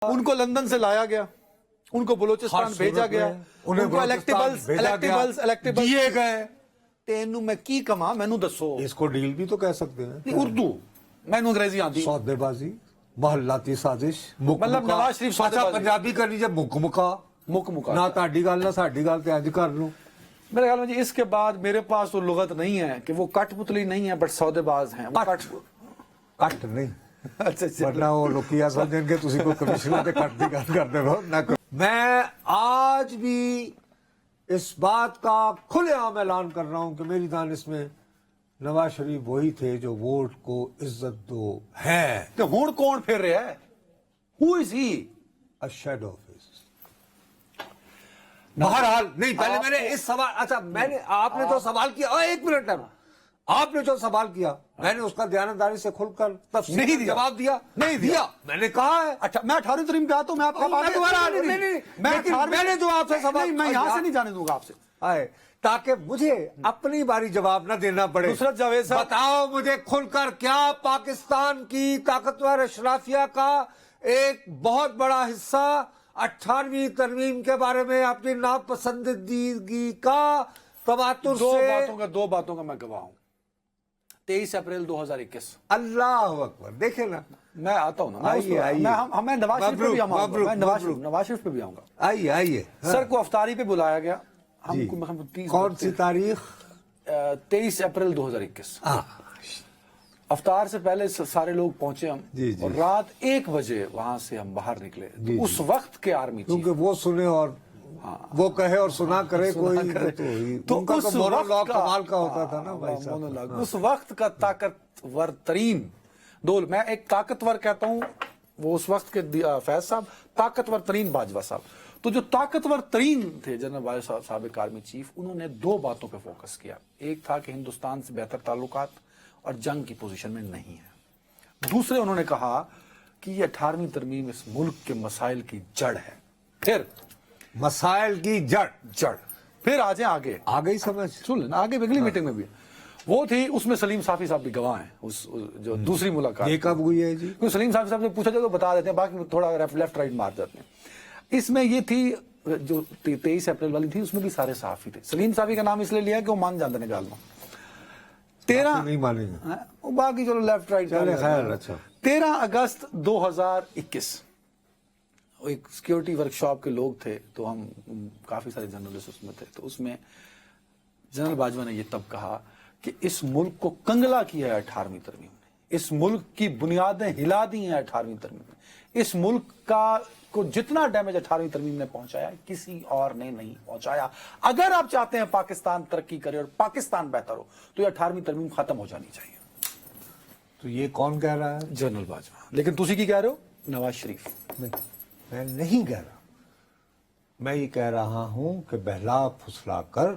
ان کو لندن سے لایا گیا، ان کو بلوچستان بھیجا گیا، ان کو الیکٹیبلز دیے گئے. تینوں میں کی کما مینوں دسو. اس کو ڈیل بھی تو کہہ سکتے ہیں. اردو مینوں انگریزی آتی. سودے بازی، محلاتی سازش، مطلب نواز شریف سودے اچھا بازی. پنجابی کر لیجیے مک مکا نہ تہاڈی گل نہ ساڈی گل تے اج کر لوں. میرے خیال میں جی اس کے بعد میرے پاس وہ لغت نہیں ہے کہ وہ کٹ پتلی نہیں ہے بٹ سودے باز ہیں. کٹ نہیں. اچھا ورنہ وہ لوگ یہ سمجھیں گے تسی کوئی کمشنر تے کٹ دی گل کردے ہو نہ. میں آج بھی اس بات کا کھلے عام اعلان کر رہا ہوں کہ میری دانش میں نواز شریف وہی تھے جو ووٹ کو عزت دو ہے. تو ہون کون پھر رہا ہے؟ ہو از ہی؟ A shadow of his. بہرحال نہیں پہلے میں نے اس سوال اچھا میں نے آپ نے جو سوال کیا ایک منٹ آپ نے جو سوال کیا میں نے اس کا دیانتداری سے کھل کر تفصیل جواب دیا. نہیں دیا میں نے کہا ہے. اچھا میں 18 ترین پہ آتا ہوں. میں آپ کا میں نے جو آپ سے سوال میں یہاں سے نہیں جانے دوں گا آپ سے آئے تاکہ مجھے اپنی باری جواب نہ دینا پڑے. نصرت جاوید صاحب بتاؤ مجھے کھل کر کیا پاکستان کی طاقتور اشرافیہ کا ایک بہت بڑا حصہ 18ویں ترمیم کے بارے میں اپنی ناپسندیدگی کا تواتر سے دو باتوں کا میں گواہ ہوں. 23 اپریل 2021 اللہ اکبر. دیکھیں نا میں آتا ہوں نا. میں نواز شریف پہ بھی آؤں گا. نواز شریف پہ بھی آؤں گا. آئیے آئیے. سر کو افطاری پہ بلایا گیا. ہم کون سی تاریخ؟ 23 اپریل 2021. افطار سے پہلے سارے لوگ پہنچے ہم اور رات 1 بجے وہاں سے ہم باہر نکلے. اس وقت کے آرمی کیونکہ وہ سنے اور وہ کہے اور سنا کرے کوئی تو اس وقت کمال کا ہوتا تھا نا بھائی صاحب. اس وقت کا طاقتور ترین دول میں ایک طاقتور کہتا ہوں وہ اس وقت کے فیض صاحب طاقتور ترین باجوہ صاحب. تو جو طاقتور ترین تھے جنرل باجوہ صاحب سابق آرمی چیف انہوں نے 2 باتوں پہ فوکس کیا. ایک تھا کہ ہندوستان سے بہتر تعلقات اور جنگ کی پوزیشن میں نہیں ہے. دوسرے انہوں نے کہا کہ یہ 18ویں ترمیم اس ملک کے مسائل کی جڑ ہے. پھر مسائل کی جڑ پھر آ جائیں آگے آگے ہی سمجھ سن لینا آگے اگلی میٹنگ میں بھی وہ تھی. اس میں سلیم صافی صاحب بھی گواہ ہیں. اس جو دوسری ملاقات یہ کب ہوئی ہے جی؟ سلیم صافی صاحب سے پوچھا جائے تو بتا دیتے ہیں باقی تھوڑا لیفٹ رائٹ مار جاتے ہیں. اس میں یہ تھی جو 23 اپریل والی تھی اس میں بھی سارے صحافی تھے. سلیم صافی کا نام اس لیے لیا کہ وہ مان جانتے ہیں نکالنا 13 نہیں مانیں گے باقی چلو لیفٹ رائٹ. 13 اگست 2021 ایک سیکیورٹی ورکشاپ کے لوگ تھے تو ہم کافی سارے جرنلسٹ اس میں تھے. تو اس میں جنرل باجوہ نے یہ تب کہا کہ اس ملک کو کنگلا کیا ہے 18ویں ترمیم نے. اس ملک کی بنیادیں ہلا دی ہیں 18ویں ترمیم نے. اس ملک کا کو جتنا ڈیمیج 18ویں ترمیم نے پہنچایا کسی اور نے نہیں پہنچایا. اگر آپ چاہتے ہیں پاکستان ترقی کرے اور پاکستان بہتر ہو تو یہ 18ویں ترمیم ختم ہو جانی چاہیے. تو یہ کون کہہ رہا ہے؟ جنرل باجوہ. لیکن تسی کی کہہ رہے ہو؟ نواز شریف. میں نہیں کہہ رہا. میں یہ کہہ رہا ہوں کہ بہلا پھسلا کر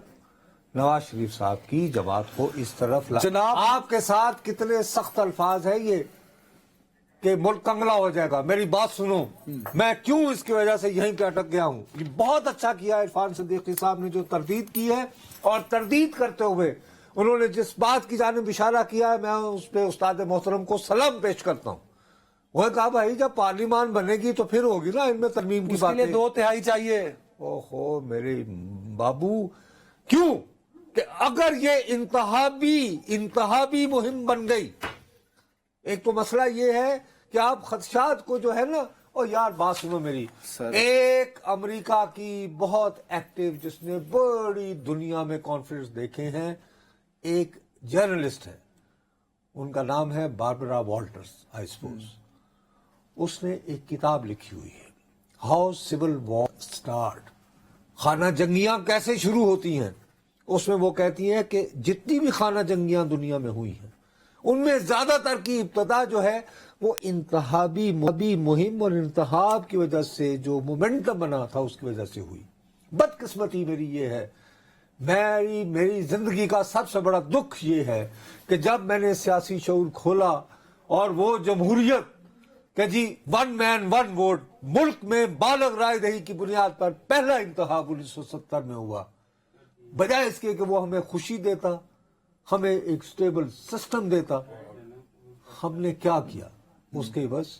نواز شریف صاحب کی جماعت کو اس طرف جناب آپ کے ساتھ کتنے سخت الفاظ ہیں یہ کہ ملک کنگلا ہو جائے گا. میری بات سنو میں کیوں اس کی وجہ سے یہیں پہ اٹک گیا ہوں. یہ بہت اچھا کیا عرفان صدیقی صاحب نے جو تردید کی ہے اور تردید کرتے ہوئے انہوں نے جس بات کی جانب اشارہ کیا ہے میں اس پہ استاد محترم کو سلام پیش کرتا ہوں. وہ کہا بھائی جب پارلیمان بنے گی تو پھر ہوگی نا ان میں ترمیم کی بات. 2/3 چاہیے. اوہو میرے بابو کیوں کہ اگر یہ انتہابی مہم بن گئی. ایک تو مسئلہ یہ ہے کہ آپ خدشات کو جو ہے نا اور یار بات سنو میری. ایک امریکہ کی بہت ایکٹیو جس نے بڑی دنیا میں کانفرنس دیکھے ہیں ایک جرنلسٹ ہے ان کا نام ہے باربرا والٹرز آئی سپوز. اس نے ایک کتاب لکھی ہوئی ہے ہاؤ سول وار سٹارٹ. خانہ جنگیاں کیسے شروع ہوتی ہیں. اس میں وہ کہتی ہیں کہ جتنی بھی خانہ جنگیاں دنیا میں ہوئی ہیں ان میں زیادہ تر کی ابتدا جو ہے وہ انتہابی مہم اور انتخاب کی وجہ سے جو مومنٹم بنا تھا اس کی وجہ سے ہوئی. بدقسمتی میری یہ ہے میری زندگی کا سب سے بڑا دکھ یہ ہے کہ جب میں نے سیاسی شعور کھولا اور وہ جمہوریت کہ جی 1 مین 1 ووٹ ملک میں بالغ رائے دہی کی بنیاد پر پہلا انتخاب 1970 میں ہوا بجائے اس کے کہ وہ ہمیں خوشی دیتا ہمیں ایک سٹیبل سسٹم دیتا ہم نے کیا کیا اس کے بس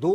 2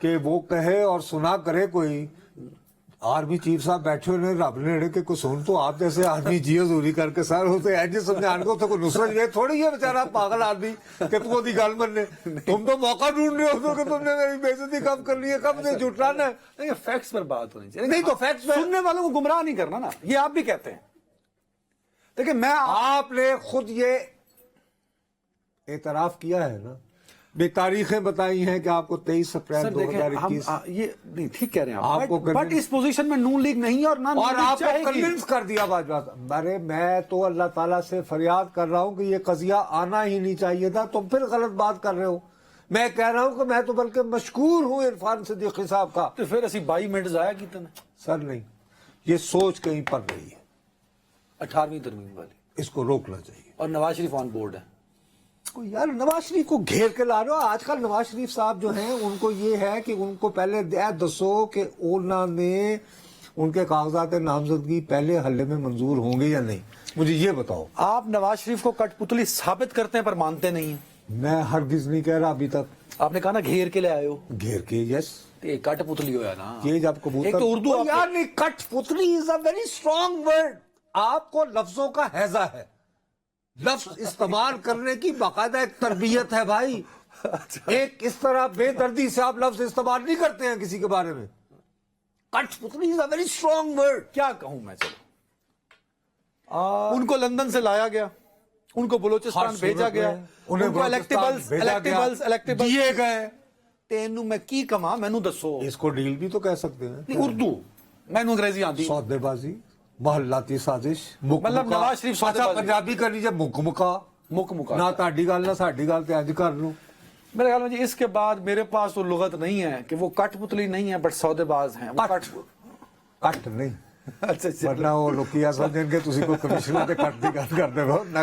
کہ وہ کہے اور سنا کرے کوئی آرمی چیف صاحب بیٹھے ہوئے رب نے کہ کوئی سن تو آپ جیسے آدمی جی حضوری کر کے سر ہوتے ہیں جی سمجھان کو تو کوئی نصرت یہ تھوڑی ہے بیچارہ پاگل آدمی کہ تم دی گل مننے تم تو موقع ڈھونڈ رہے ہو کہ تم نے میری بے عزتی کم کر لی ہے کم سے جھٹلانا ہے نہیں فیکٹس پر بات ہونی چاہیے نہیں تو فیکٹس سننے والوں کو گمراہ نہیں کرنا نا یہ آپ بھی کہتے ہیں دیکھیں میں آپ نے خود یہ اعتراف کیا ہے نا بے تاریخیں بتائی ہیں کہ آپ کو 23 اپریل 2021 یہ نہیں ٹھیک کہہ رہے ہیں آپ کو بٹ اس پوزیشن میں نون لیگ نہیں اور نہ اور آپ کو کنونس کر دیا بات ارے میں تو اللہ تعالیٰ سے فریاد کر رہا ہوں کہ یہ قضیہ آنا ہی نہیں چاہیے تھا تم پھر غلط بات کر رہے ہو میں کہہ رہا ہوں کہ میں تو بلکہ مشکور ہوں عرفان صدیقی صاحب کا تو پھر اسی 22 منٹ ضائع کیتے نا سر نہیں یہ سوچ کہیں پر رہی ہے 18ویں ترمیم والی اس کو روکنا چاہیے اور نواز شریف آن بورڈ ہے یار نواز شریف کو گھیر کے لا رہے ہو آج کل نواز شریف صاحب جو ہیں ان کو یہ ہے کہ ان کو پہلے دسو کہ انہوں نے ان کے کاغذات نامزدگی پہلے حلے میں منظور ہوں گے یا نہیں مجھے یہ بتاؤ آپ نواز شریف کو کٹ پتلی ثابت کرتے ہیں پر مانتے نہیں ہیں میں ہرگز نہیں کہہ رہا ابھی تک آپ نے کہا نا گھیر کے لے آئے ہو گھیر کے یس یہ کٹ پتلی ہوا نا یہ جب کبوتر ایک تو اردو یار نہیں کٹ پتلی از اے ویری اسٹرانگ ورڈ آپ کو لفظوں کا ہیضہ ہے لفظ استعمال کرنے کی باقاعدہ ایک تربیت ہے بھائی ایک اس طرح بے دردی سے آپ لفظ استعمال نہیں کرتے ہیں کسی کے بارے میں کٹ پتلی از اے ویری اسٹرانگ ورڈ کیا کہوں میں چلو ان کو لندن سے لایا گیا ان کو بلوچستان بھیجا گیا ان کو الیکٹیبلز دیے گئے تینوں میں کی کما مینوں دسو اس کو ڈیل بھی تو کہہ سکتے ہیں اردو مینوں انگریزی آتی سودے بازی محلاتی سازش مطلب نواز شریف سودے بازی پنجابی کر لیجیے مک مکا نہ تہاڈی گل نہ ساڈی گل تے اج کر لو میرے خیال میں جی اس کے بعد میرے پاس وہ لغت نہیں ہے کہ وہ کٹ پتلی نہیں ہے بٹ سودے باز ہیں کٹ نہیں اچھا ورنہ وہ لوکی سمجھیں گے تسی کوئی کمشنر تے کٹ دی گل کردے ہو نہ